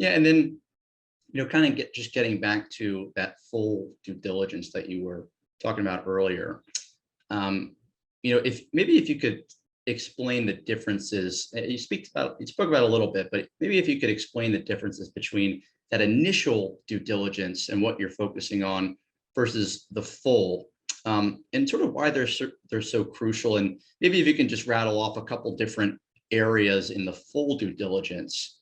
Yeah, and then kind of getting back to that full due diligence that you were talking about earlier. If you could explain the differences, you spoke about it a little bit, but maybe if you could explain the differences between that initial due diligence and what you're focusing on versus the full, and sort of why they're so crucial, and maybe if you can just rattle off a couple different areas in the full due diligence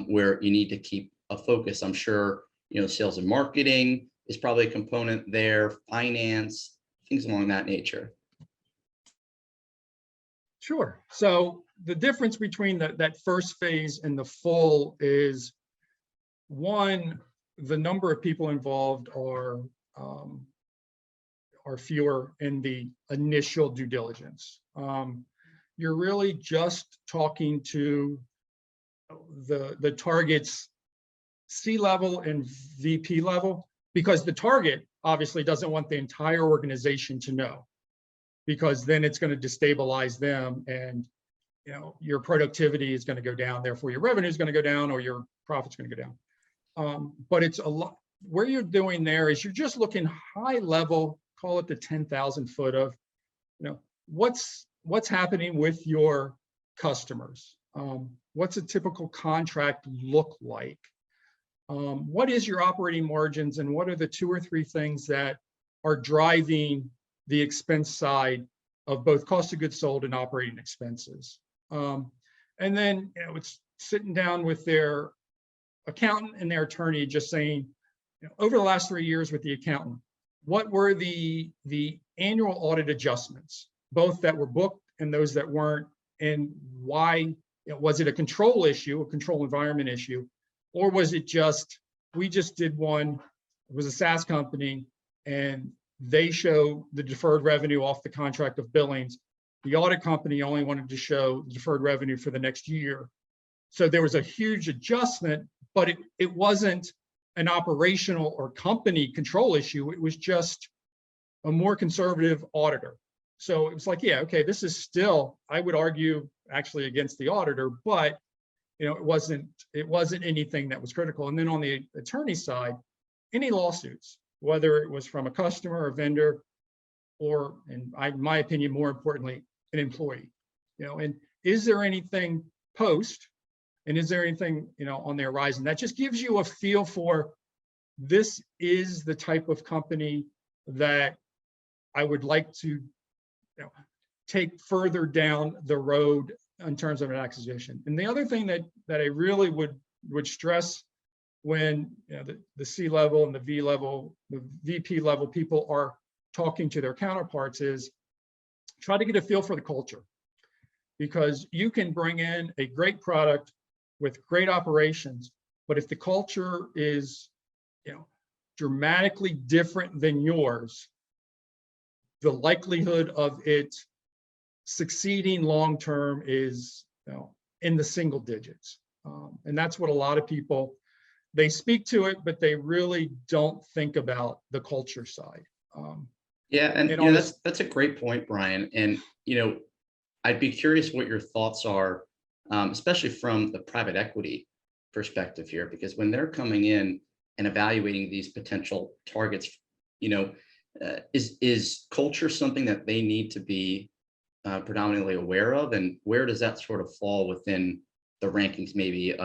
where you need to keep a focus. I'm sure sales and marketing is probably a component there, finance, things along that nature. Sure. So the difference between that first phase and the full is, one, the number of people involved are fewer in the initial due diligence. You're really just talking to the target's C-level and VP level, because the target obviously doesn't want the entire organization to know, because then it's going to destabilize them, and your productivity is going to go down, therefore your revenue is going to go down, or your profit's going to go down. But it's a lot. Where you're doing there is you're just looking high level, call it the 10,000 foot of what's happening with your customers. What's a typical contract look like? What is your operating margins, and what are the 2 or 3 things that are driving the expense side of both cost of goods sold and operating expenses? And then it's sitting down with their accountant and their attorney, just saying, over the last 3 years with the accountant, what were the annual audit adjustments, both that were booked and those that weren't, and why? Was it a control issue, a control environment issue, or was it just, we just did one, it was a SaaS company, and they show the deferred revenue off the contract of billings. The audit company only wanted to show deferred revenue for the next year. So there was a huge adjustment, but it wasn't an operational or company control issue. It was just a more conservative auditor. So it was like, yeah, okay, this is still, I would argue, actually against the auditor, but it wasn't anything that was critical. And then on the attorney side, any lawsuits, whether it was from a customer or vendor, or, in my opinion, more importantly, an employee, and is there anything post, and is there anything on the horizon that just gives you a feel for, this is the type of company that I would like to take further down the road in terms of an acquisition. And the other thing that I really would stress when the C-level and the V-level, the VP level people are talking to their counterparts is, try to get a feel for the culture, because you can bring in a great product with great operations, but if the culture is dramatically different than yours, the likelihood of it succeeding long term is in the single digits. And that's what a lot of people, they speak to it, but they really don't think about the culture side. That's a great point, Brian. And I'd be curious what your thoughts are, especially from the private equity perspective here, because when they're coming in and evaluating these potential targets, is culture something that they need to be predominantly aware of, and where does that sort of fall within the rankings, maybe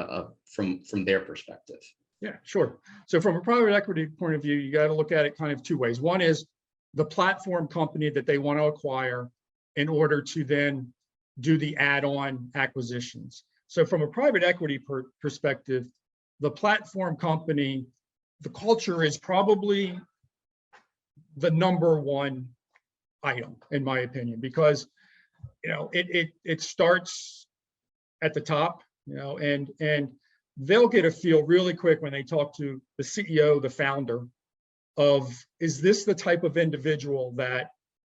from their perspective? Yeah, sure. So from a private equity point of view, you got to look at it kind of 2 ways. One is the platform company that they want to acquire in order to then do the add-on acquisitions. So from a private equity perspective, the platform company, the culture is probably the number 1 item, in my opinion, because it starts at the top, and they'll get a feel really quick when they talk to the CEO, the founder, of, is this the type of individual that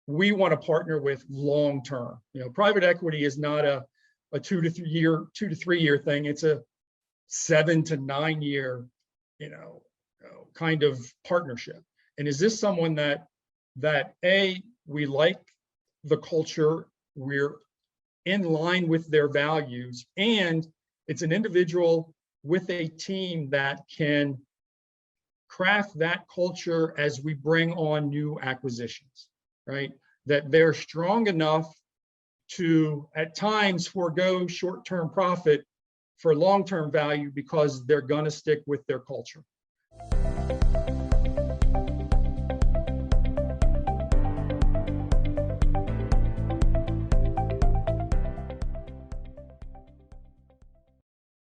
we want to partner with long term? Private equity is not a 2 to 3 year thing. It's a 7 to 9 year, kind of partnership. And is this someone that we like the culture, we're in line with their values, and it's an individual with a team that can craft that culture as we bring on new acquisitions, right? That they're strong enough to, at times, forego short-term profit for long-term value because they're going to stick with their culture.